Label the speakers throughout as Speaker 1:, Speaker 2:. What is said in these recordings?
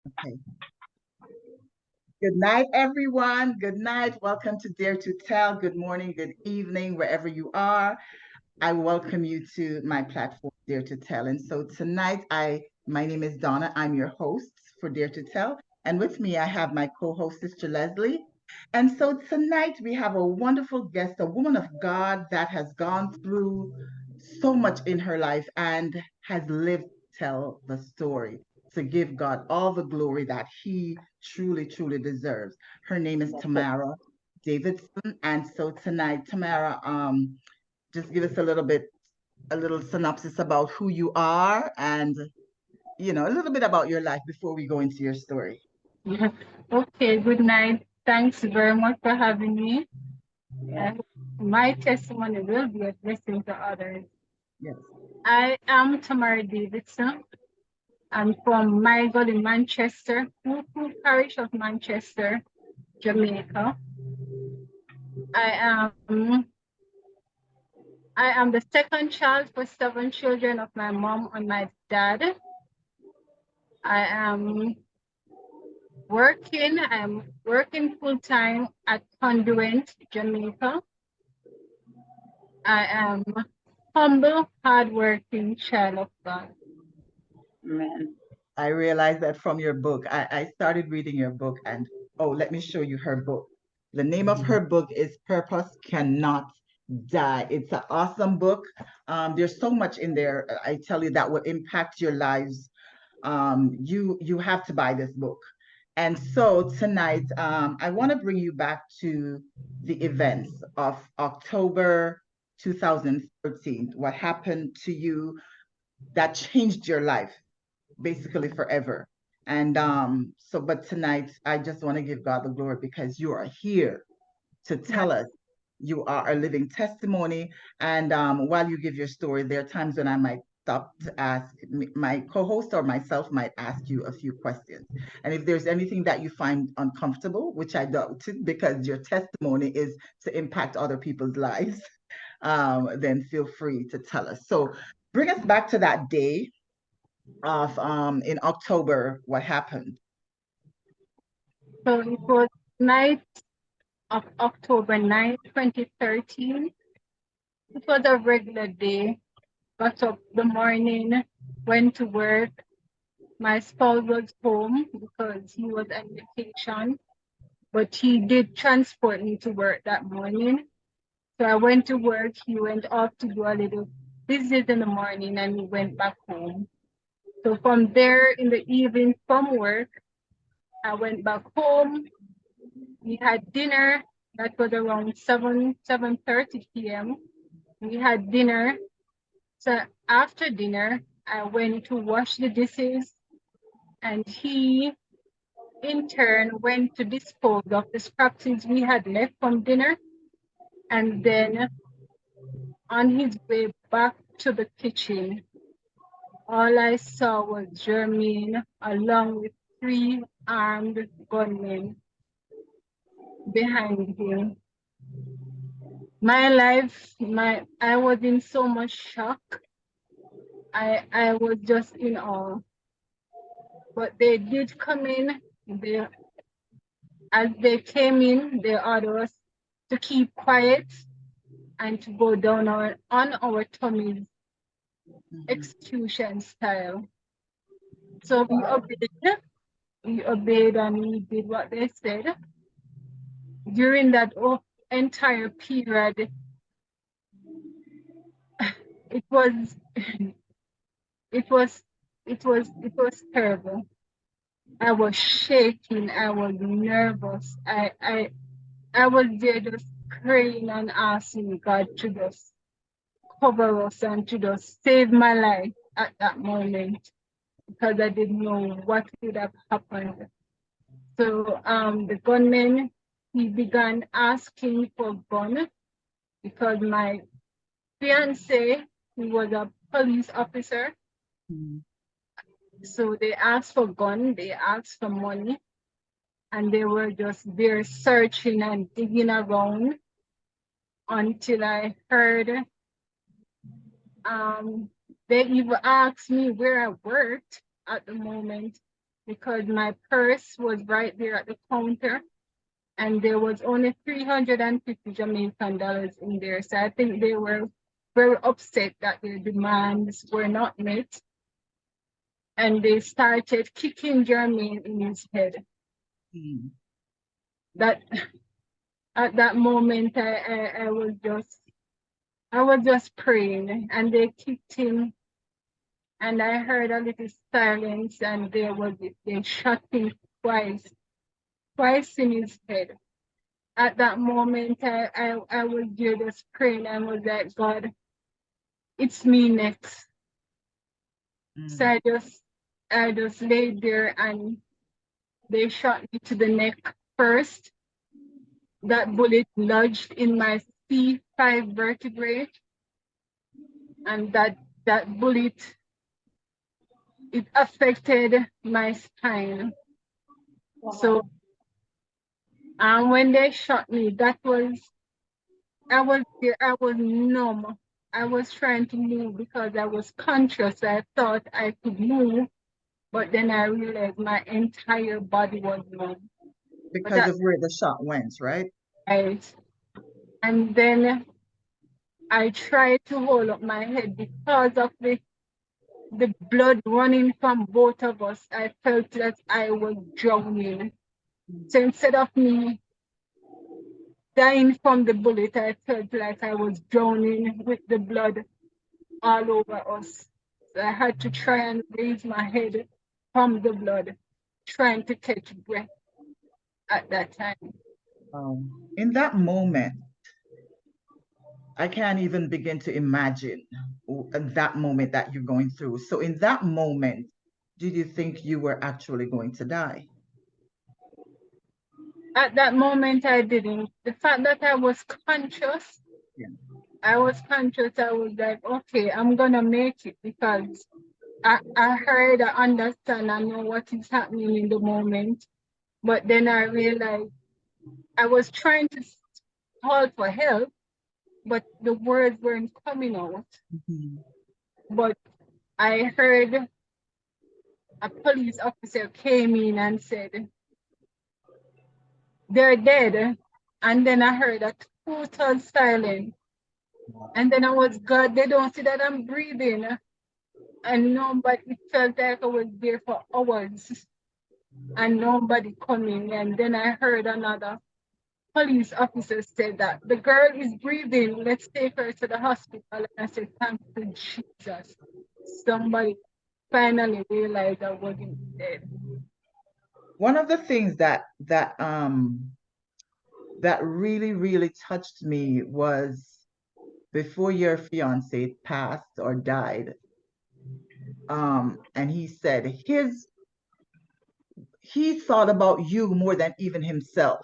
Speaker 1: Okay. Good night, everyone. Good night. Welcome to Dare to Tell. Good morning, good evening, wherever you are. I welcome you to my platform, Dare to Tell. And so tonight, my name is Donna. I'm your host for Dare to Tell. And with me, I have my co-host, Sister Leslie. And so tonight we have a wonderful guest, a woman of God that has gone through so much in her life and has lived to tell the story, to give God all the glory that he truly, truly deserves. Her name is Tamara Davidson. And so tonight, Tamara, just give us a little synopsis about who you are and, a little bit about your life before we go into your story.
Speaker 2: Okay, good night. Thanks very much for having me.
Speaker 1: Yes,
Speaker 2: Uh, my testimony will be a blessing to others.
Speaker 1: yes.
Speaker 2: I am Tamara Davidson. I'm from my God in Manchester, Fufu Parish of Manchester, Jamaica. I am I am the second child for 7 children of my mom and my dad. I am I'm working full time at Conduent, Jamaica. I am humble, hardworking child of God.
Speaker 1: Amen. I realized that from your book. I started reading your book and oh, let me show you her book. The name of her book is Purpose Cannot Die. It's an awesome book. There's so much in there, I tell you, that will impact your lives. You have to buy this book. And so tonight, I want to bring you back to the events of October 2013. What happened to you that changed your life basically forever. And but tonight, I just want to give God the glory because you are here to tell us you are a living testimony. And while you give your story, there are times when I might stop to ask my co-host or myself might ask you a few questions. And if there's anything that you find uncomfortable, which I doubt, because your testimony is to impact other people's lives, then feel free to tell us. So bring us back to that day of in October, what happened?
Speaker 2: So it was night of October 9th, 2013. It was a regular day. Got up the morning, went to work. My spouse was home because he was on vacation, but he did transport me to work that morning. So I went to work. He went off to do a little business in the morning and we went back home. So from there in the evening from work, I went back home. We had dinner. That was around 7:30 p.m. We had dinner. So after dinner, I went to wash the dishes, and he in turn went to dispose of the scraps we had left from dinner. And then on his way back to the kitchen, all I saw was Jermaine along with three armed gunmen behind him. I was in so much shock. I was just in awe. But they did come in. As they came in, they ordered us to keep quiet and to go down on our tummies, execution style. So we obeyed and we did what they said. During that entire period, it was it was it was terrible. I was shaking, I was nervous. I was there just praying and asking God to just cover us and to just save my life at that moment because I didn't know what would have happened. So the gunman, he began asking for gun because my fiance, he was a police officer.
Speaker 1: Mm-hmm.
Speaker 2: So they asked for gun, they asked for money, and they were just there searching and digging around until I heard um, they even asked me where I worked at the moment. because my purse was right there at the counter and there was only 350 Jamaican dollars in there. So I think they were very upset that their demands were not met. And they started kicking Jermaine in his head.
Speaker 1: Mm.
Speaker 2: That at that moment I was just praying and they kicked him and I heard a little silence and there was it. They shot him twice in his head. At that moment I was there just praying and was like, God, it's me next. So
Speaker 1: Mm.
Speaker 2: I just laid there and they shot me to the neck first. That bullet lodged in my C5 vertebrae, and that bullet it affected my spine. So when they shot me, I was there, I was numb. I was trying to move because I was conscious. I thought I could move, but then I realized my entire body was numb. But
Speaker 1: Because
Speaker 2: that's
Speaker 1: of where the shot went, right?
Speaker 2: right. And then I tried to hold up my head because of the blood running from both of us. I felt that I was drowning. So instead of me dying from the bullet, I felt like I was drowning with the blood all over us. So I had to try and raise my head from the blood, trying to catch breath at that time.
Speaker 1: In that moment, I can't even begin to imagine that moment that you're going through. So, in that moment, did you think you were actually going to die?
Speaker 2: At that moment, I didn't. The fact that
Speaker 1: Yeah.
Speaker 2: I was conscious, I was like, okay, I'm gonna make it because I heard, I understand, I know what is happening in the moment. But then I realized I was trying to call for help, but the words weren't coming out.
Speaker 1: Mhm.
Speaker 2: But I heard a police officer came in and said, they're dead. And then I heard a total silence. And then I was, God, they don't see that I'm breathing. And nobody, it felt like I was there for hours and nobody coming. And then I heard another police officer said that the girl is breathing. Let's take her to the hospital. And I said, thank you, Jesus. Somebody finally realized I wasn't dead.
Speaker 1: One of the things that really really touched me was before your fiance passed or died, and he said he thought about you more than even himself,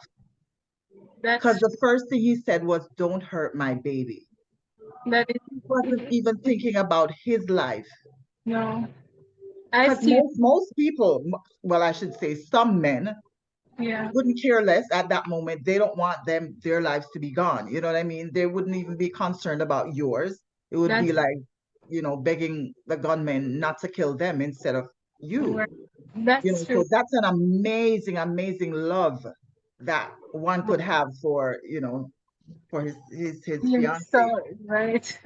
Speaker 1: because
Speaker 2: That's
Speaker 1: the first thing he said was, "Don't hurt my baby."
Speaker 2: that is
Speaker 1: He wasn't even thinking about his life.
Speaker 2: no. I
Speaker 1: Because
Speaker 2: see.
Speaker 1: most people, well, I should say some men,
Speaker 2: Yeah,
Speaker 1: wouldn't care less at that moment. They don't want their lives to be gone. You know what I mean? They wouldn't even be concerned about yours. It would be
Speaker 2: that's
Speaker 1: like, begging the gunman not to kill them instead of you.
Speaker 2: right. That's true.
Speaker 1: So that's an amazing, amazing love that one could have for his
Speaker 2: You
Speaker 1: fiance.
Speaker 2: saw it, right?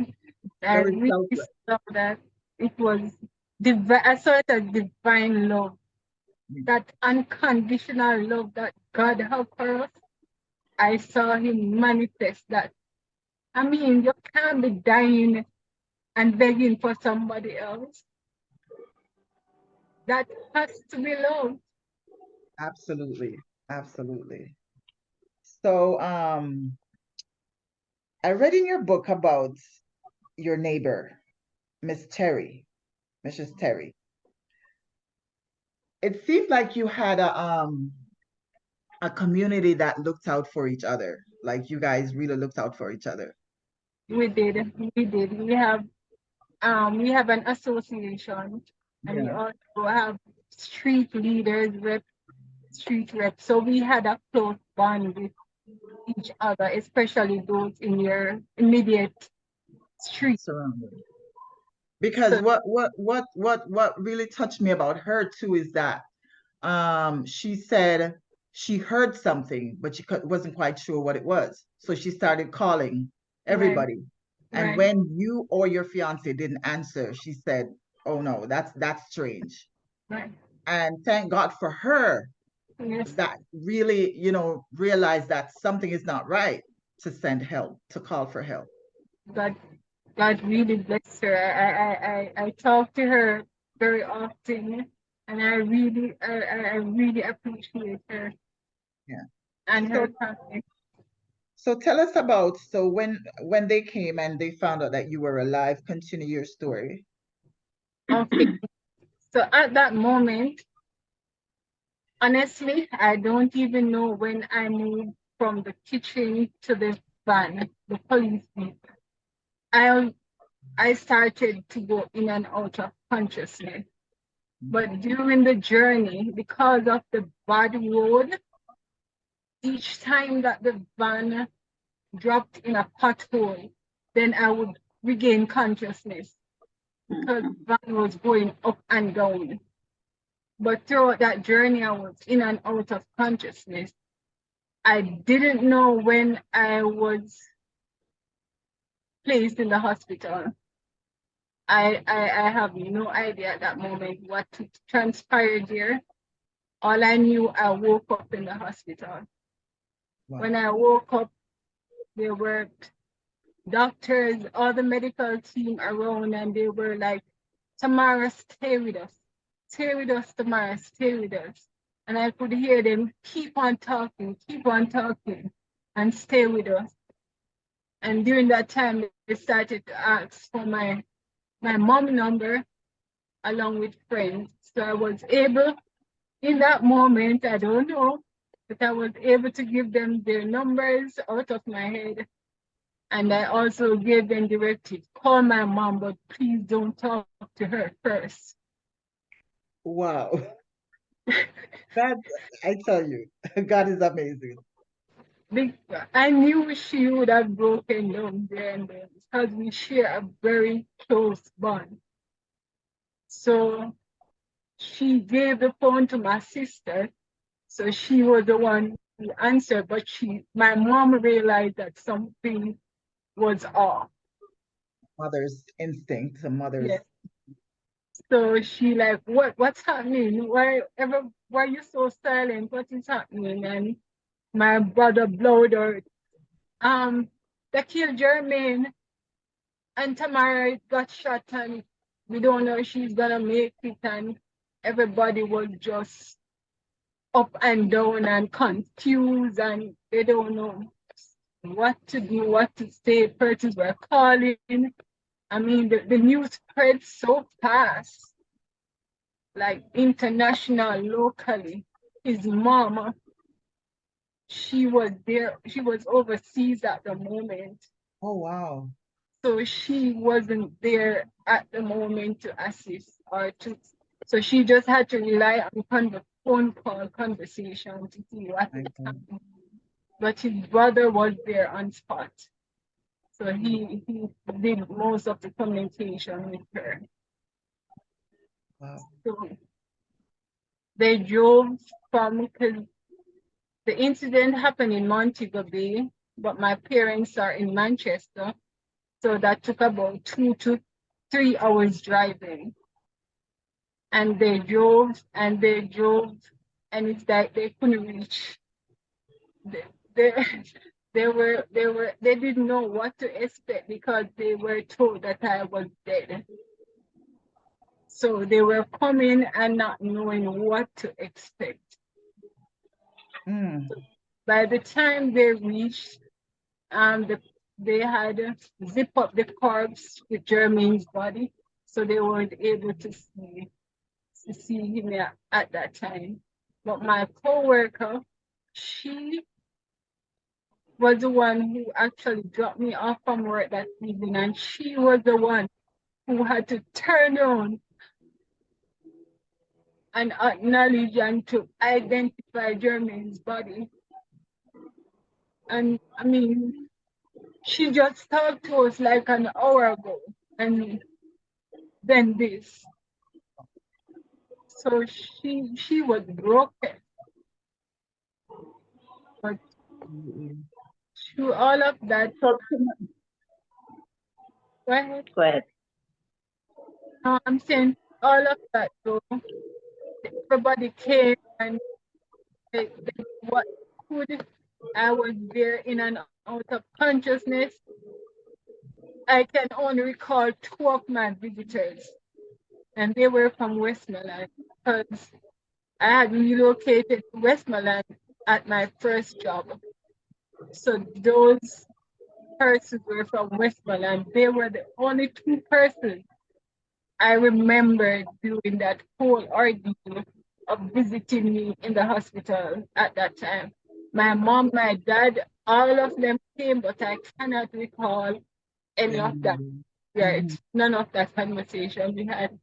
Speaker 2: I
Speaker 1: Very
Speaker 2: really
Speaker 1: selfless.
Speaker 2: saw that. It was divine. I saw it as divine love, that unconditional love that God has for us. I saw Him manifest that. I mean, you can't be dying and begging for somebody else. That has to be love.
Speaker 1: Absolutely. Absolutely. So, I read in your book about your neighbor, Miss Terry, Mrs. Terry. It seemed like you had a community that looked out for each other. Like you guys really looked out for each other.
Speaker 2: We did. We did. We have an association and we
Speaker 1: Yeah.
Speaker 2: also have street leaders, street reps. So we had a close bond with each other, especially those in your immediate street.
Speaker 1: Surrounded. Because
Speaker 2: So
Speaker 1: what really touched me about her too is that she said she heard something, but she wasn't quite sure what it was. So she started calling
Speaker 2: Right,
Speaker 1: everybody. And
Speaker 2: right,
Speaker 1: when you or your fiance didn't answer, she said, "Oh no, that's strange."
Speaker 2: right.
Speaker 1: And thank God for her
Speaker 2: Yes,
Speaker 1: that really, realized that something is not right to send help, to call for help.
Speaker 2: God, God really bless her. I talk to her very often, and I really appreciate her
Speaker 1: Yeah.
Speaker 2: and
Speaker 1: So
Speaker 2: her family.
Speaker 1: so tell us about, so when they came and they found out that you were alive, continue your story.
Speaker 2: Okay, so at that moment, honestly, I don't even know when I moved from the kitchen to the van, the police jeep. I I started to go in and out of consciousness. But during the journey, because of the bad road, each time that the van dropped in a pothole, then I would regain consciousness because the van was going up and down. But throughout that journey, I was in and out of consciousness. I didn't know when I was placed in the hospital. I have no idea at that moment what transpired there. All I knew, I woke up in the hospital. When
Speaker 1: Wow.
Speaker 2: I woke up, there were doctors, all the medical team around, and they were like, Tamara, stay with us. Stay with us, Tamara, stay with us. And I could hear them keep on talking, and stay with us. And during that time, they started to ask for my mom number along with friends. So I was able, in that moment, I don't know, but I was able to give them their numbers out of my head. And I also gave them directives, call my mom, but please don't talk to her first.
Speaker 1: Wow. God, I tell you, God is amazing.
Speaker 2: I knew she would have broken down there and then because we share a very close bond. So she gave the phone to my sister. So she was the one who answered, but my mom realized that something was off.
Speaker 1: Mother's instinct, a mother's.
Speaker 2: Yes. So she like, what's happening? Why are you so silent? What is happening? And my brother blowed her. Um, they killed Jermaine and Tamara got shot and we don't know if she's gonna make it and everybody was just up and down and confused and they don't know what to do, what to say. Persons were calling. I mean, the news spread so fast, like international, locally. His mom, she was there, she was overseas at the moment.
Speaker 1: Oh, wow.
Speaker 2: So she wasn't there at the moment to assist or to, so she just had to rely on the phone call conversation to see what
Speaker 1: My
Speaker 2: is
Speaker 1: God.
Speaker 2: happening. But his brother was there on spot. So he did most of the communication with her.
Speaker 1: Wow.
Speaker 2: So they drove from, because the incident happened in Montego Bay, but my parents are in Manchester. So that took about 2 to 3 hours driving. And they drove, and it's like they couldn't reach. They, they, they didn't know what to expect because they were told that I was dead. So they were coming and not knowing what to expect.
Speaker 1: Mm.
Speaker 2: By the time they reached, the, they had zip up the corpse with Jermaine's body, so they weren't able to see him at that time. But my coworker, she was the one who actually dropped me off from work that evening, and she was the one who had to turn on and acknowledge and to identify Jermaine's body. And I mean, she just talked to us like an hour ago, and then this. So she was broken, but
Speaker 1: Mm-mm.
Speaker 2: through all of that,
Speaker 1: So,
Speaker 2: go ahead.
Speaker 1: go ahead.
Speaker 2: I'm saying all of that though, everybody came and they did what they could. I was there in and out of consciousness. I can only recall two of my visitors, and they were from Westmoreland because I had relocated to Westmoreland at my first job. So those persons were from Westmoreland. They were the only two persons I remember during that whole ordeal of visiting me in the hospital at that time. My mom, my dad, all of them came, but I cannot recall any of that.
Speaker 1: Anybody?
Speaker 2: Right.
Speaker 1: Mhm.
Speaker 2: None of that conversation we had.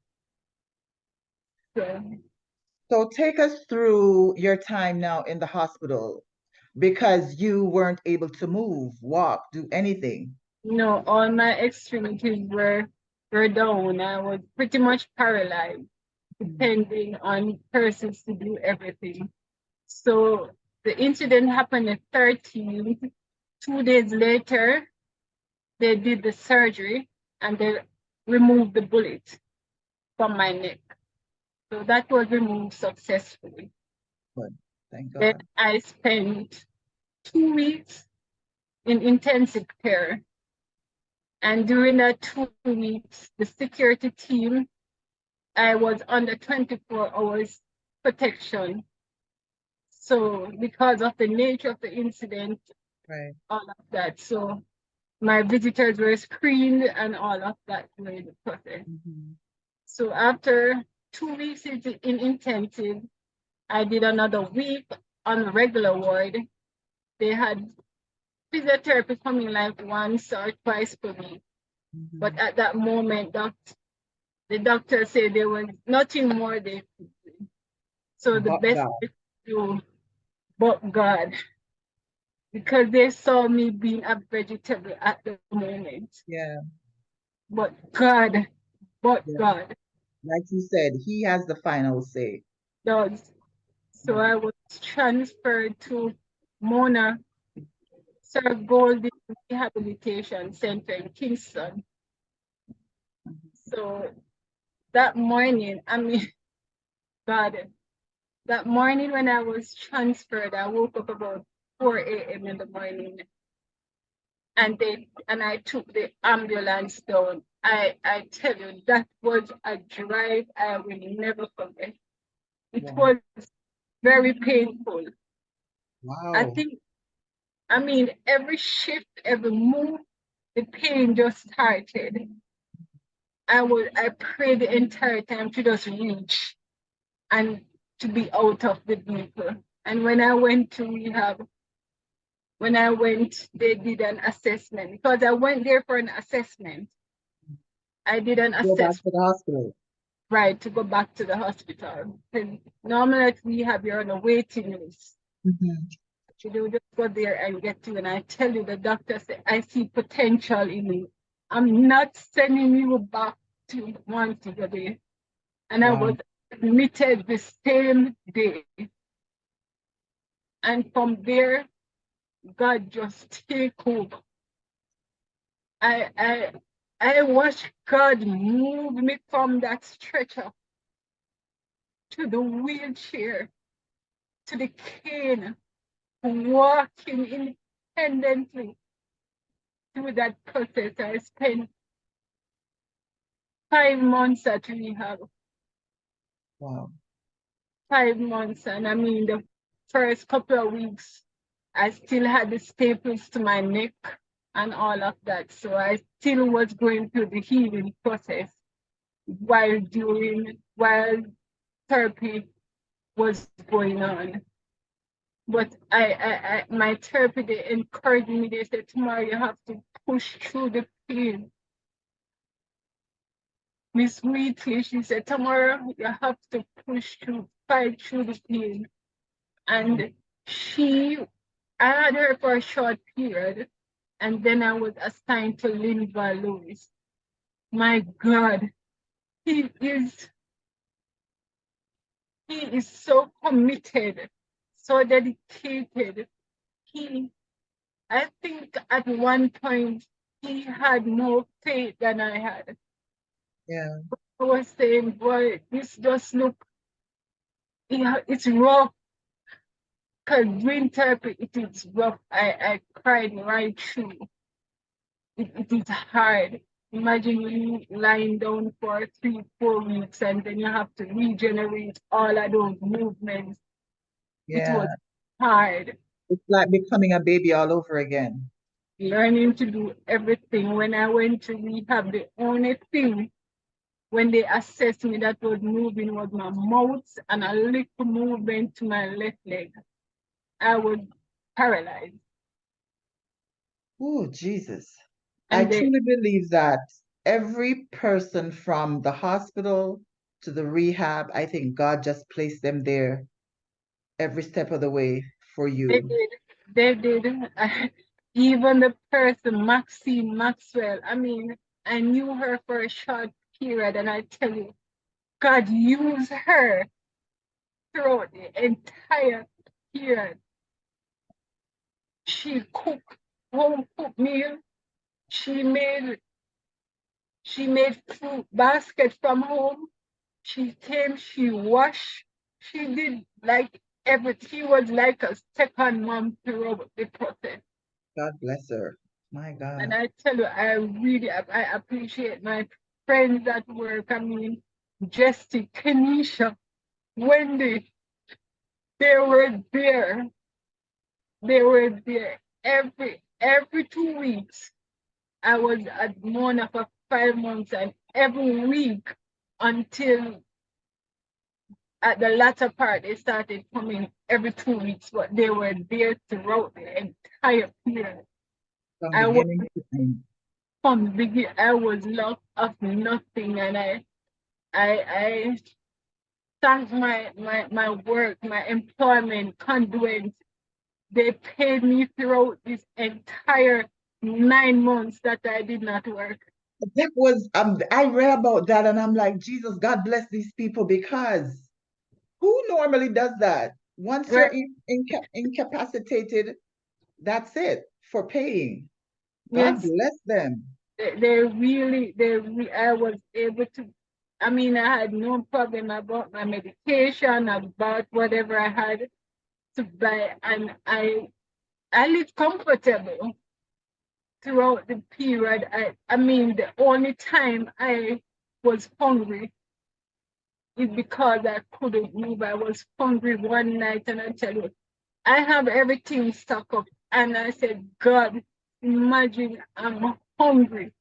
Speaker 2: So
Speaker 1: So take us through your time now in the hospital because you weren't able to move, walk, do anything.
Speaker 2: all my extremities were down. I was pretty much paralyzed,
Speaker 1: Mhm.
Speaker 2: depending on persons to do everything. So the incident happened at 13th. 2 days later, they did the surgery and they removed the bullet from my neck. So that was removed successfully.
Speaker 1: Good. Thank
Speaker 2: Then
Speaker 1: God.
Speaker 2: I spent 2 weeks in intensive care. And during that 2 weeks, the security team, I was under 24 hours protection. So because of the nature of the incident,
Speaker 1: Right.
Speaker 2: all of that. So my visitors were screened and all of that during the process.
Speaker 1: Mhm.
Speaker 2: So after 2 weeks in intensive, I did another week on the regular ward. They had physiotherapy coming like once or twice per week. But
Speaker 1: Mhm.
Speaker 2: at that moment, the doctor said there was nothing more they could do. So the
Speaker 1: But
Speaker 2: best
Speaker 1: God.
Speaker 2: they could do, but God, because they saw me being a vegetable at the moment.
Speaker 1: Yeah.
Speaker 2: But God, but
Speaker 1: Yeah.
Speaker 2: God
Speaker 1: Like you said, he has the final say.
Speaker 2: does. So
Speaker 1: Yeah.
Speaker 2: I was transferred to Mona Sir Golding Rehabilitation Center in Kingston.
Speaker 1: Mhm.
Speaker 2: So that morning, God, that morning when I was transferred, I woke up about 4 a.m. in the morning and I took the ambulance down. I tell you, that was a drive I will never forget. It
Speaker 1: Wow.
Speaker 2: was very painful. I
Speaker 1: Wow.
Speaker 2: think, every shift, every move, the pain just started. I prayed the entire time to just reach and to be out of the vehicle. And when I went to rehab, they did an assessment because I went there for an assessment. I did an
Speaker 1: Go back
Speaker 2: assessment,
Speaker 1: to the hospital.
Speaker 2: right, to go back to the hospital. And normally at rehab, you're on a waiting list.
Speaker 1: Mhm.
Speaker 2: You do just go there and get you. And I tell you, the doctor said, I see potential in you. I'm not sending you back to one to go there. And I was
Speaker 1: Wow.
Speaker 2: admitted the same day. And from there, God just take over. I I I watched God move me from that stretcher to the wheelchair to the cane, walking independently through that process. I spent 5 months at rehab,
Speaker 1: Wow.
Speaker 2: 5 months, and the first couple of weeks, I still had the staples to my neck and all of that. So I still was going through the healing process while therapy was going on. But my therapy, they encouraged me. They said, "Tomorrow you have to push through the pain." Miss Wheatley, she said, "Tomorrow you have to push through, fight through the pain." And she, I had her for a short period, and then I was assigned to Linva Lewis. My God, he is He is so committed, so dedicated. He, I think at one point, he had more faith than I had.
Speaker 1: Yeah.
Speaker 2: I was saying, boy, this just look, yeah, it's rough. Because green therapy, it is rough. I cried right through. It is hard. Imagine you lying down for 3, 4 weeks and then you have to regenerate all of those movements. It
Speaker 1: Yeah.
Speaker 2: was hard.
Speaker 1: It's like becoming a baby all over again.
Speaker 2: Learning to do everything. When I went to rehab, the only thing when they assessed me that was moving was my mouth and a little movement to my left leg. I was paralyzed.
Speaker 1: Oh, Jesus. I
Speaker 2: And they
Speaker 1: truly believe that every person from the hospital to the rehab, I think God just placed them there every step of the way for
Speaker 2: They
Speaker 1: you.
Speaker 2: did. They did. Even the person, Maxine Maxwell, I mean, I knew her for a short period, and I tell you, God used her throughout the entire period. She cooked home cooked meal. She made she made fruit basket from home. She came, she washed, she did like everything. She was like a second mom throughout the process.
Speaker 1: God bless her. My
Speaker 2: And
Speaker 1: God.
Speaker 2: I tell you, I appreciate my friends at work. I mean, Jesse, Kenisha, Wendy, they were there. They were there every 2 weeks. I was at Mona for 5 months, and every week until at the latter part they started coming every 2 weeks, but they were there throughout the entire period.
Speaker 1: From
Speaker 2: I was
Speaker 1: beginning to end.
Speaker 2: from the beginning, I was lost of nothing, and I thank my work, my employment conduit. They paid me throughout this entire 9 months that I did not work.
Speaker 1: That was I read about that and I'm like, Jesus, God bless these people because who normally does that? Once you're
Speaker 2: Well,
Speaker 1: incapacitated, that's it for paying. God
Speaker 2: yes,
Speaker 1: bless them.
Speaker 2: I was able to, I mean, I had no problem about my medication, about whatever I had to buy, and I lived comfortable throughout the period. I mean, the only time I was hungry is because I couldn't move. I was hungry one night, and I tell you, I have everything stuck up. And I said, God, imagine I'm hungry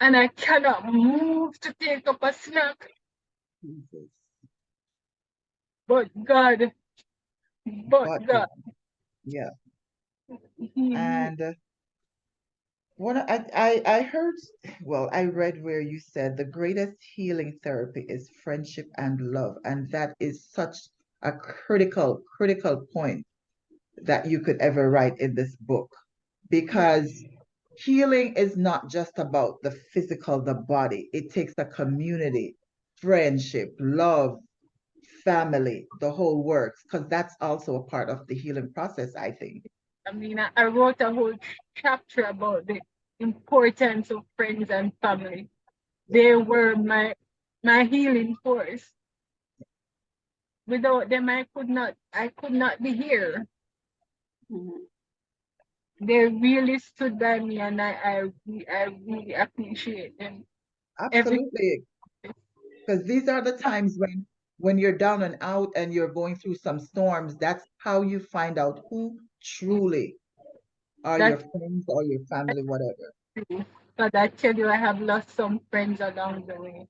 Speaker 2: and I cannot move to take up a snack.
Speaker 1: Jesus.
Speaker 2: But God, but
Speaker 1: But
Speaker 2: God,
Speaker 1: God. Yeah.
Speaker 2: He,
Speaker 1: And what I heard, well, I read where you said the greatest healing therapy is friendship and love. And that is such a critical point that you could ever write in this book because healing is not just about the physical, the body. It takes a community, friendship, love, family, the whole works, because that's also a part of the healing process, I think.
Speaker 2: I mean, I wrote a whole chapter about the importance of friends and family. They were my healing force. Without them, I could not be here.
Speaker 3: Mhm.
Speaker 2: They really stood by me, and I really appreciate them. Every
Speaker 1: Absolutely. Because these are the times when you're down and out and you're going through some storms, that's how you find out who truly are your
Speaker 2: that
Speaker 1: friends or your family, whatever.
Speaker 2: true. But I tell you, I have lost some friends along the way.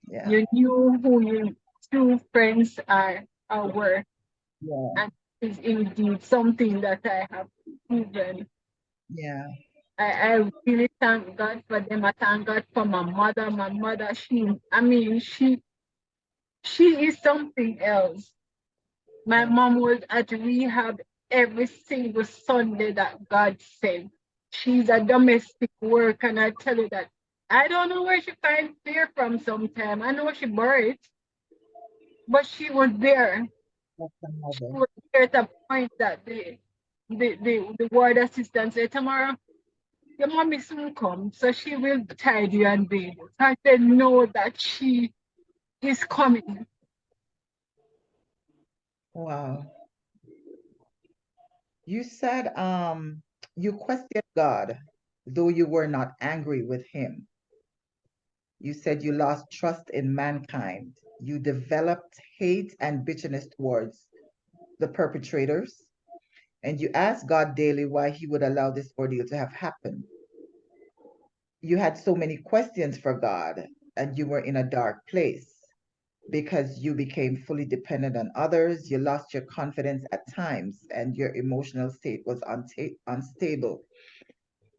Speaker 1: Yeah.
Speaker 2: You knew who your true friends are were,
Speaker 1: Yeah.
Speaker 2: and is indeed something that I have proven.
Speaker 1: Yeah.
Speaker 2: I really thank God for them. I thank God for my mother. My mother, I mean, she is something else. My
Speaker 1: Yeah.
Speaker 2: mom was at rehab every single Sunday that God sent. She's a domestic worker, and I tell you that I don't know where she finds fear from sometimes. I know she borrows, but she was there.
Speaker 1: That's the
Speaker 2: She
Speaker 1: mother.
Speaker 2: was there at a point that the ward assistant said, Tamara, your mommy soon come, so she will tidy and bathe. So I said, no, that she is coming.
Speaker 1: Wow. You said you questioned God, though you were not angry with him. You said you lost trust in mankind. You developed hate and bitterness towards the perpetrators, and you asked God daily why he would allow this ordeal to have happened. You had so many questions for God, and you were in a dark place because you became fully dependent on others. You lost your confidence at times, and your emotional state was unstable.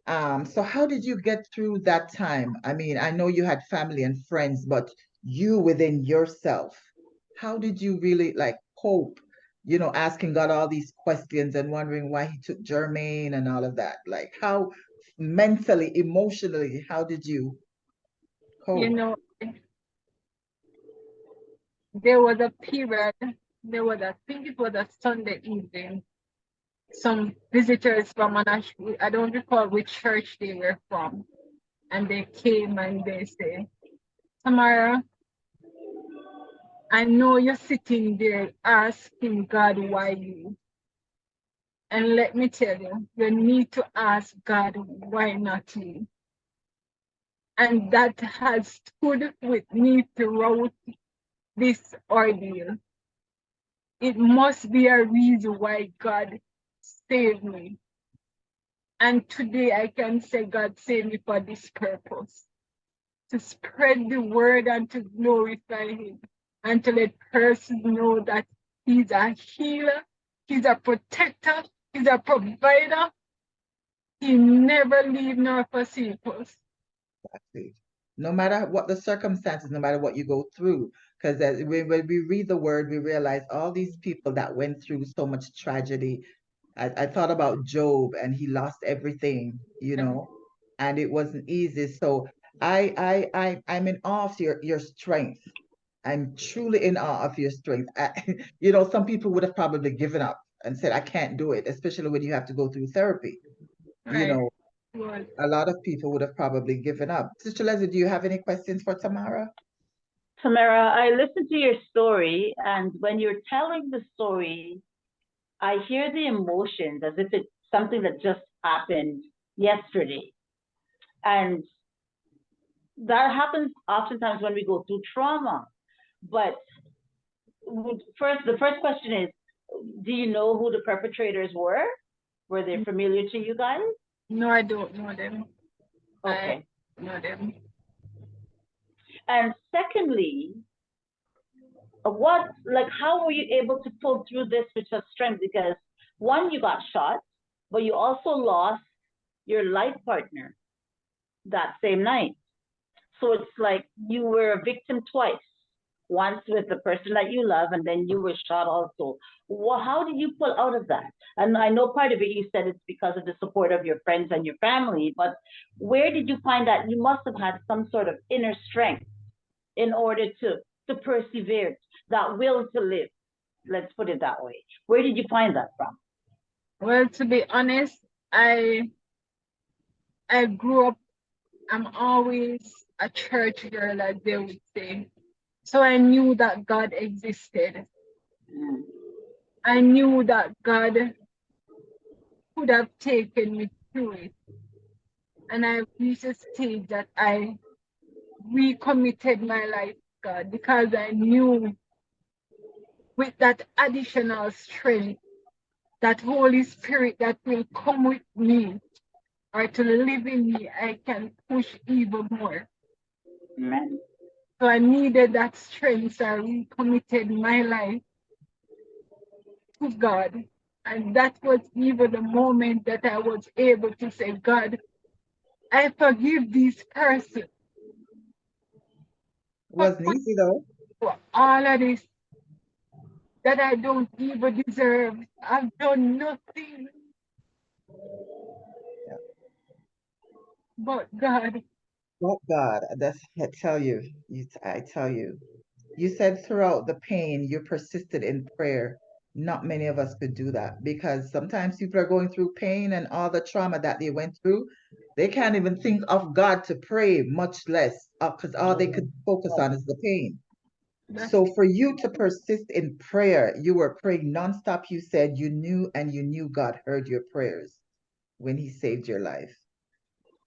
Speaker 1: So how did you get through that time? I mean, I know you had family and friends, but you within yourself, how did you really like cope, asking God all these questions and wondering why he took Jermaine and all of that? Like how mentally, emotionally, how did you
Speaker 2: You
Speaker 1: cope?
Speaker 2: know, there was a period, I think it was a Sunday evening, some visitors from I don't recall which church they were from, and they came and they say, Tamara, I know you're sitting there asking God why you. And let me tell you, you need to ask God why not you. And that has stood with me throughout this ordeal. It must be a reason why God saved me. And today I can say God saved me for this purpose, to spread the word and to glorify Him and to let persons know that He's a healer, He's a protector, He's a provider. He never leave nor forsake us.
Speaker 1: Exactly. No matter what the circumstances, no matter what you go through, because when we read the word, we realize all these people that went through so much tragedy. I thought about Job and he lost everything, and it wasn't easy. So I'm in awe of your strength. I'm truly in awe of your strength. Some people would have probably given up and said, I can't do it, especially when you have to go through therapy. You
Speaker 2: Right.
Speaker 1: know,
Speaker 2: Was
Speaker 1: a lot of people would have probably given up. Sister Leslie, do you have any questions for Tamara?
Speaker 3: Tamara, I listened to your story, and when you're telling the story, I hear the emotions as if it's something that just happened yesterday. And that happens oftentimes when we go through trauma. But the first question is, do you know who the perpetrators were? Were they familiar to you guys?
Speaker 2: no, I don't know them. I
Speaker 3: Okay.
Speaker 2: know them.
Speaker 3: And secondly, how were you able to pull through this with such strength? Because one, you got shot, but you also lost your life partner that same night. So it's like you were a victim twice. Once with the person that you love, and then you were shot also. Well, how did you pull out of that? And I know part of it you said it's because of the support of your friends and your family, but where did you find that? You must have had some sort of inner strength in order to persevere, that will to live. Let's put it that way. Where did you find that from?
Speaker 2: Well, to be honest, I grew up. I'm always a church girl, as they would say. So I knew that God existed.
Speaker 3: Mm.
Speaker 2: I knew that God could have taken me through it. And I reached a stage that I recommitted my life to God because I knew with that additional strength, that Holy Spirit that will come with me or to live in me, I can push even more.
Speaker 3: Amen.
Speaker 2: So I needed that strength. So I recommitted my life to God. And that was even the moment that I was able to say, God, I forgive this person
Speaker 1: It
Speaker 2: for
Speaker 1: wasn't
Speaker 2: putting
Speaker 1: easy though.
Speaker 2: for all of this that I don't even deserve. I've done nothing
Speaker 1: Yeah.
Speaker 2: but God.
Speaker 1: But God, I tell you, I tell you. You said throughout the pain, you persisted in prayer. Not many of us could do that because sometimes people are going through pain and all the trauma that they went through. They can't even think of God to pray, much less because all they could focus on is the pain.
Speaker 2: That's
Speaker 1: So for you to persist in prayer, you were praying nonstop. You said you knew and you knew God heard your prayers when He saved your life,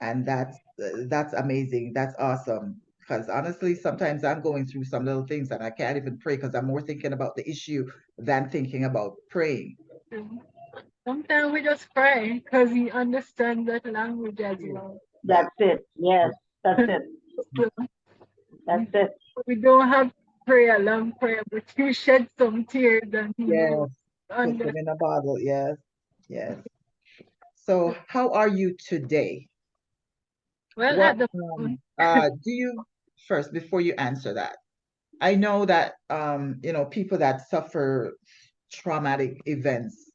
Speaker 1: and that's amazing. That's awesome. Because honestly, sometimes I'm going through some little things and I can't even pray because I'm more thinking about the issue than thinking about praying.
Speaker 2: true. Sometimes we just pray because we understand that language as
Speaker 1: Yeah.
Speaker 2: well.
Speaker 1: Yeah.
Speaker 3: That's it. Yes, that's it.
Speaker 2: So
Speaker 3: That's it.
Speaker 2: we don't have prayer, long prayer, but we shed some tears and
Speaker 1: Yes. Put them
Speaker 2: understand.
Speaker 1: in a bottle. Yes. Yes. So how are you today?
Speaker 2: Well,
Speaker 1: What
Speaker 2: at the moment,
Speaker 1: do you first before you answer that? I know that people that suffer traumatic events,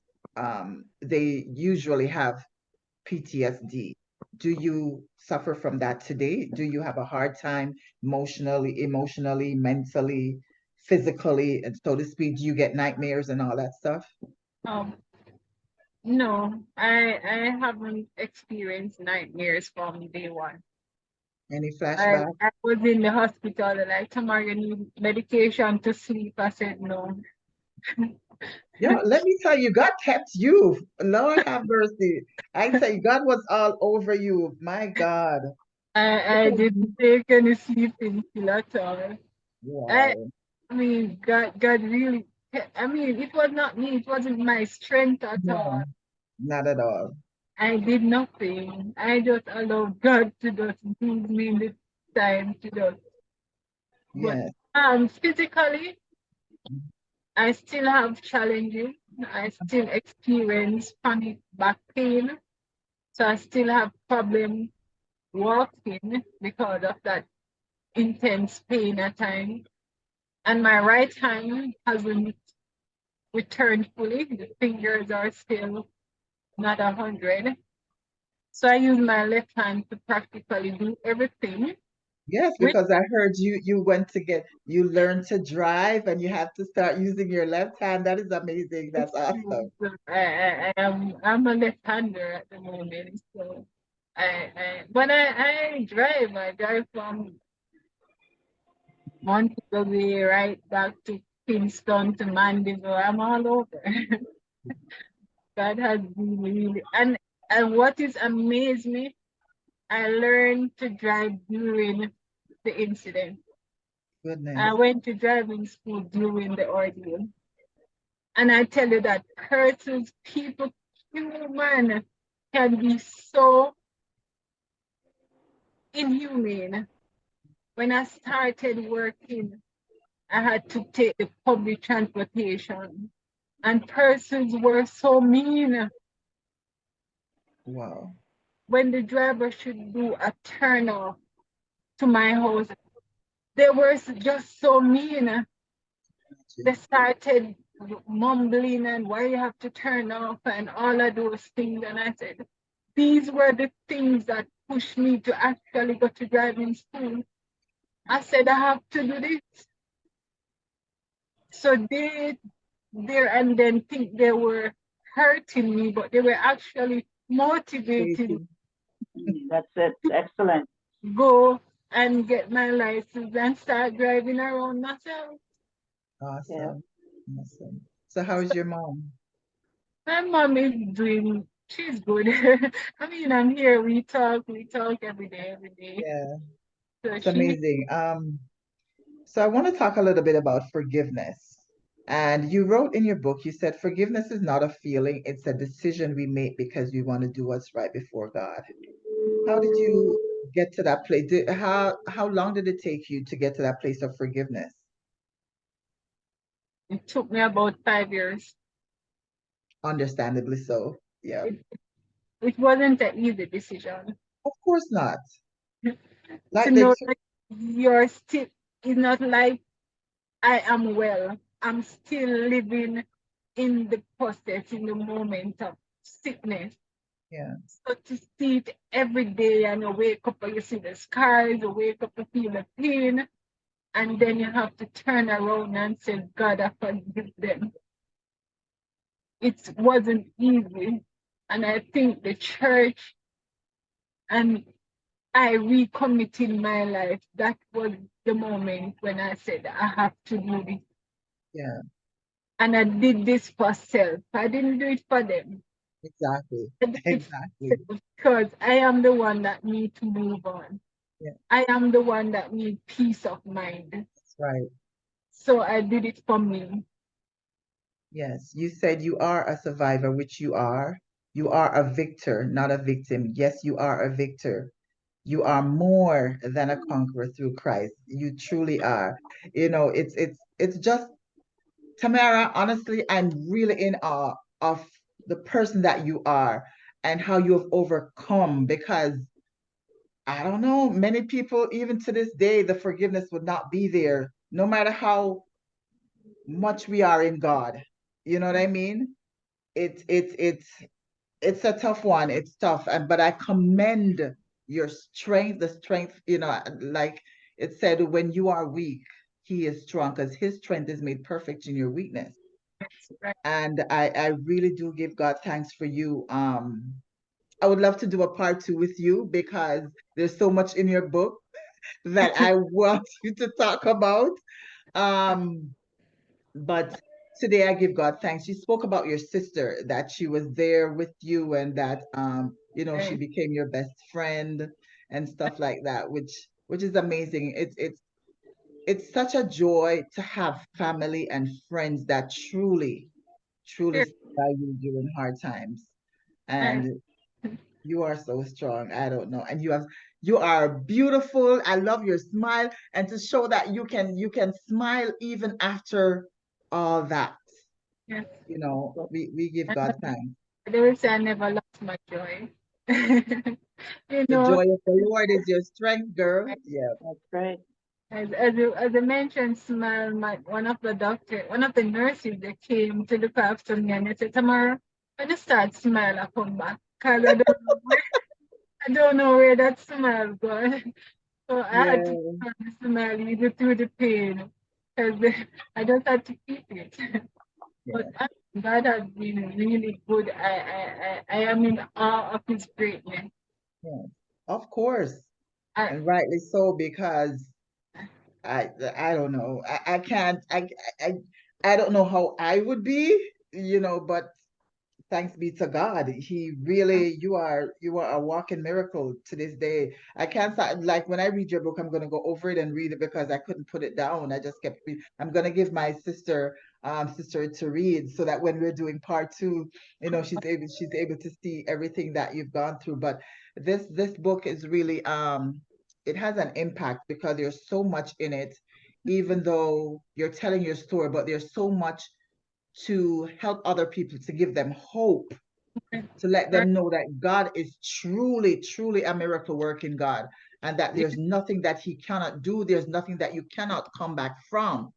Speaker 1: they usually have PTSD. Do you suffer from that today? Do you have a hard time emotionally, mentally, physically, and so to speak? Do you get nightmares and all that stuff?
Speaker 2: um, no, I haven't experienced nightmares from day one.
Speaker 1: Any
Speaker 2: I,
Speaker 1: flashback?
Speaker 2: I was in the hospital, like, Tamara, you need medication to sleep. I said no.
Speaker 1: Yo, let me tell you, God kept you. Lord have mercy. I say God was all over you. My God.
Speaker 2: I didn't take any sleeping pill at all. I
Speaker 1: Wow.
Speaker 2: I mean, God really. I mean, it was not me. It wasn't my strength at all.
Speaker 1: No, not at all.
Speaker 2: I did nothing. I just allowed God to just use me in the time to just. But
Speaker 1: Yes.
Speaker 2: physically, I still have challenges. I still experience chronic back pain. So I still have problem walking because of that intense pain at times. And my right hand hasn't returned fully. The fingers are still not 100. So I use my left hand to practically do everything.
Speaker 1: Yes,
Speaker 2: With
Speaker 1: because I heard you learned to drive and you have to start using your left hand. That is amazing. That's awesome.
Speaker 2: I'm a left-hander at the moment, so I drive. I drive from Montego Bay right back to Kingston to Mandeville. I'm all over. God has been really, and what is amazed me, I learned to drive during the incident.
Speaker 1: Goodness.
Speaker 2: I went to driving school during the ordeal. And I tell you that persons, people, human can be so inhumane. When I started working, I had to take the public transportation, and persons were so mean.
Speaker 1: Wow.
Speaker 2: When the driver should do a turn off to my house, they were just so mean. They started mumbling and why you have to turn off and all of those things. And I said, these were the things that pushed me to actually go to driving school. I said, I have to do this. So they there and then think they were hurting me, but they were actually motivating
Speaker 1: Waiting.
Speaker 3: That's it.
Speaker 2: to
Speaker 3: Excellent.
Speaker 2: go and get my license and start driving around myself.
Speaker 3: Yeah.
Speaker 1: Awesome. Awesome. So how is your mom?
Speaker 2: My mom is doing, she's good. I mean, I'm here, we talk every day.
Speaker 1: Yeah,
Speaker 2: So
Speaker 1: it's
Speaker 2: she,
Speaker 1: amazing. So I want to talk a little bit about forgiveness. And you wrote in your book, you said forgiveness is not a feeling, it's a decision we make because we want to do what's right before God. How did you get to that place? How long did it take you to get to that place of forgiveness?
Speaker 2: it took me about 5 years.
Speaker 1: Understandably so. Yeah.
Speaker 2: It, it wasn't an easy decision
Speaker 1: Of course not.
Speaker 2: to
Speaker 1: Like they
Speaker 2: know
Speaker 1: took,
Speaker 2: that you're still, it's not like I am well. I'm still living in the process, in the moment of sickness.
Speaker 1: yeah.
Speaker 2: So to see it every day and you wake up and you see the scars, you wake up and feel the pain. and then you have to turn around and say, God, I forgive them. It wasn't easy. And I think the church and I recommitted my life. That was the moment when I said, I have to do this.
Speaker 1: Yeah,
Speaker 2: And I did this for self. I didn't do it for them.
Speaker 1: exactly.
Speaker 2: I did it for
Speaker 1: Exactly.
Speaker 2: self because I am the one that need to move on.
Speaker 1: Yeah,
Speaker 2: I am the one that need peace of mind.
Speaker 1: that's right.
Speaker 2: So I did it for me.
Speaker 1: Yes, you said you are a survivor, which you are. You are a victor, not a victim. Yes, you are a victor. You are more than a conqueror through Christ. You truly are. You know, it's just Tamara, honestly, I'm really in awe of the person that you are and how you have overcome because I don't know, many people, even to this day, the forgiveness would not be there, no matter how much we are in God. You know what I mean? It's a tough one. It's tough, and but I commend your strength, the strength, like it said, when you are weak, he is strong because his strength is made perfect in your weakness.
Speaker 2: Right?
Speaker 1: And I really do give God thanks for you. I would love to do a part two with you because there's so much in your book that I want you to talk about. Um, but today I give God thanks. You spoke about your sister, that she was there with you and that she
Speaker 2: Right.
Speaker 1: became your best friend and stuff like that, which is amazing. It's such a joy to have family and friends that truly
Speaker 2: Sure.
Speaker 1: stick by you during hard times.
Speaker 2: Right.
Speaker 1: And you are so strong. I don't know. And you are beautiful. I love your smile. And to show that you can smile even after all that.
Speaker 2: Yes.
Speaker 1: We give God thanks.
Speaker 2: They will say I never lost my joy. you
Speaker 1: The
Speaker 2: know,
Speaker 1: joy of the Lord is your strength, girl. Yeah.
Speaker 3: That's right.
Speaker 2: as I mentioned, smile, one of the nurses that came to look after me and they said, Tamara, when you start smile, I come back. Because I don't know where that smile goes. So I had to
Speaker 1: Yeah.
Speaker 2: smile even through the pain. Because I just had to keep it. But
Speaker 1: Yeah.
Speaker 2: God has been really good. I am in awe of his greatness.
Speaker 1: Yeah. Of course.
Speaker 2: I,
Speaker 1: And rightly so, because I don't know. I can't I I don't know how I would be, but thanks be to God. You are a walking miracle to this day. I can't stop, like when I read your book, I'm gonna go over it and read it because I couldn't put it down. I just kept I'm gonna give my sister to read so that when we're doing part two, she's able to see everything that you've gone through. But this book is really it has an impact because there's so much in it, even though you're telling your story, but there's so much to help other people, to give them hope, to let
Speaker 2: right,
Speaker 1: them know that God is truly a miracle working God, and that there's nothing that he cannot do. There's nothing that you cannot come back from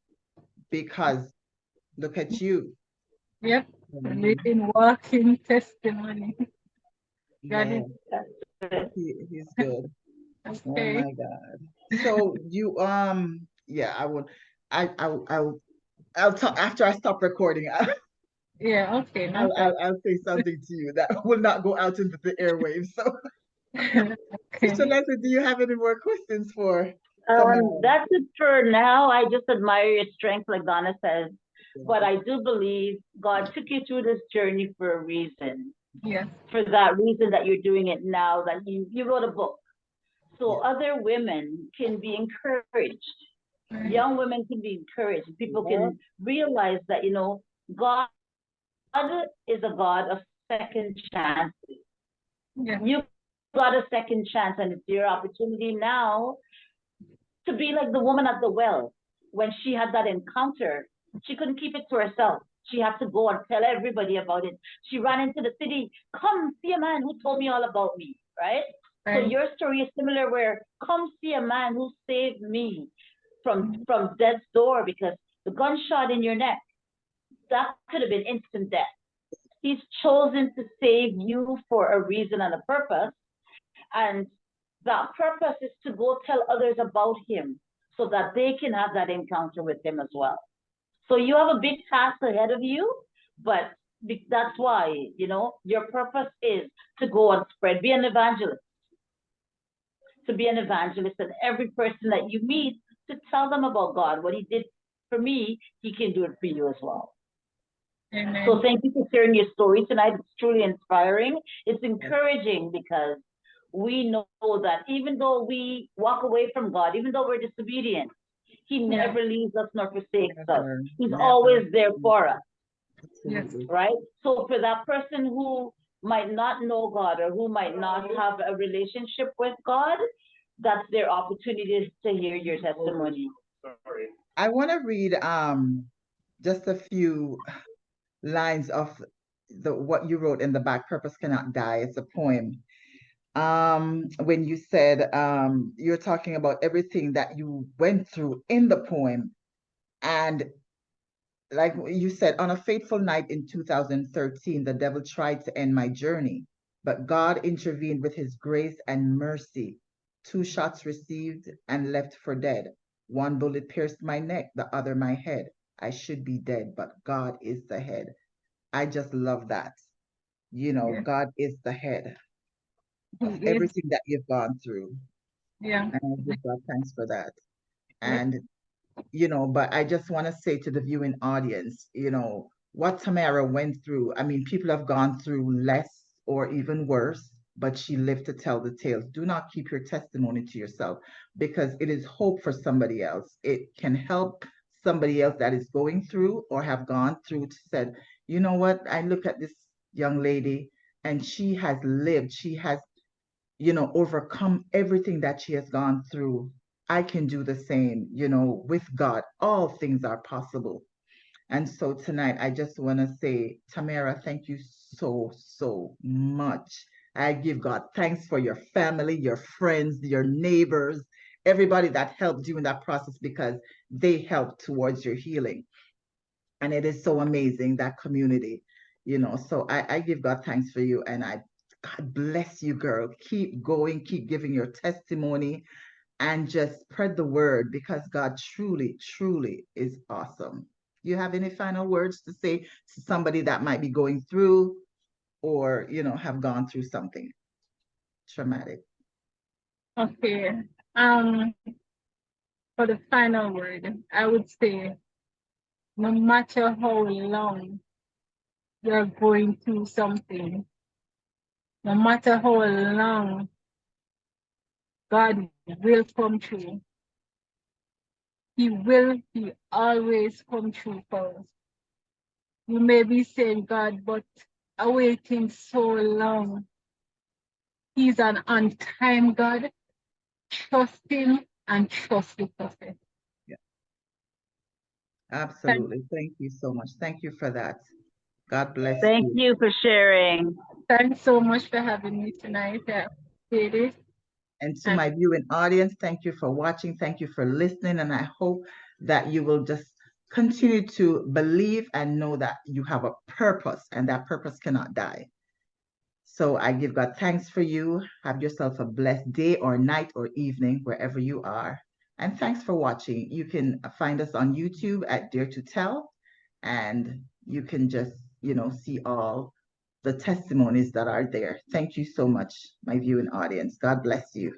Speaker 1: because look at you.
Speaker 2: yep,
Speaker 1: Mhm.
Speaker 2: living, walking testimony. God is
Speaker 1: Yeah,
Speaker 3: That's it.
Speaker 1: he's good. Oh
Speaker 2: okay.
Speaker 1: my God. So you yeah, I would I'll talk after I stop recording.
Speaker 2: Yeah, okay, no
Speaker 1: I'll say something to you that will not go out into the airwaves. So
Speaker 2: problem.
Speaker 1: Sister
Speaker 2: Okay.
Speaker 1: Leslie, do you have any more questions for Tamara?
Speaker 3: That's it for now. I just admire your strength, like Donna says. But
Speaker 1: Yeah.
Speaker 3: I do believe God took you through this journey for a reason.
Speaker 2: Yes.
Speaker 3: For that reason that you're doing it now, that you wrote a book. So
Speaker 1: Yeah.
Speaker 3: other women can be encouraged.
Speaker 2: Right.
Speaker 3: Young women can be encouraged. People
Speaker 1: Yeah.
Speaker 3: can realize that, God is a God of second chances.
Speaker 2: Yes.
Speaker 3: You got a second chance, and it's your opportunity now to be like the woman at the well. When she had that encounter, she couldn't keep it to herself. She had to go and tell everybody about it. She ran into the city. Come see a man who told me all about me, right? So
Speaker 2: Right.
Speaker 3: your story is similar, where come see a man who saved me from
Speaker 2: Mhm.
Speaker 3: from death's door, because the gunshot in your neck, that could have been instant death. He's chosen to save you for a reason and a purpose, and that purpose is to go tell others about him. so that they can have that encounter with him as well. So you have a big task ahead of you, but that's why, your purpose is to go and spread, be an evangelist, and every person that you meet, to tell them about God. What he did for me, he can do it for you as well.
Speaker 2: Amen.
Speaker 3: So thank you for sharing your story tonight. It's truly inspiring. It's encouraging because we know that even though we walk away from God, even though we're disobedient, he never leaves us nor forsakes us. He's always there for us.
Speaker 1: Absolutely.
Speaker 3: Right? So for that person who might not know God or who might not have a relationship with God, that's their opportunity to hear your testimony.
Speaker 1: I want to read just a few lines of what you wrote in the back. Purpose cannot die. It's a poem. When you said you're talking about everything that you went through in the poem, and like you said, on a fateful night in 2013, the devil tried to end my journey, but God intervened with his grace and mercy. 2 shots received and left for dead. One bullet pierced my neck, the other my head. I should be dead, but God is the head. I just love that. God is the head of everything that you've gone through.
Speaker 2: Yeah.
Speaker 1: And I give God thanks for that.
Speaker 2: Yeah.
Speaker 1: And but I just want to say to the viewing audience, what Tamara went through. I mean, people have gone through less or even worse, but she lived to tell the tale. Do not keep your testimony to yourself, because it is hope for somebody else. It can help somebody else that is going through or have gone through to say, you know what, I look at this young lady and she has lived, she has overcome everything that she has gone through. I can do the same, with God. All things are possible. And so tonight, I just want to say, Tamara, thank you so, so much. I give God thanks for your family, your friends, your neighbors, everybody that helped you in that process, because they helped towards your healing. And it is so amazing, that community, So I give God thanks for you, and God bless you, girl. Keep going, keep giving your testimony, and just spread the word, because God truly, truly is awesome. You have any final words to say to somebody that might be going through or, have gone through something traumatic?
Speaker 2: Okay. For the final word, I would say, no matter how long you're going through something, no matter how long, God will come through. He always come through for us. You may be saying, God, but I waiting so long. He's an on-time God. Trust him and trust the process.
Speaker 1: Yeah, absolutely. Thank you so much. Thank you for that. God bless
Speaker 3: Thank
Speaker 1: you.
Speaker 3: you for sharing.
Speaker 2: Thanks so much for having me tonight. I appreciate it.
Speaker 1: And to my viewing audience, thank you for watching. Thank you for listening. And I hope that you will just continue to believe and know that you have a purpose, and that purpose cannot die. So I give God thanks for you. Have yourself a blessed day or night or evening, wherever you are. And thanks for watching. You can find us on YouTube at Dare to Tell, and you can just, see all the testimonies that are there. Thank you so much, my viewing audience. God bless you.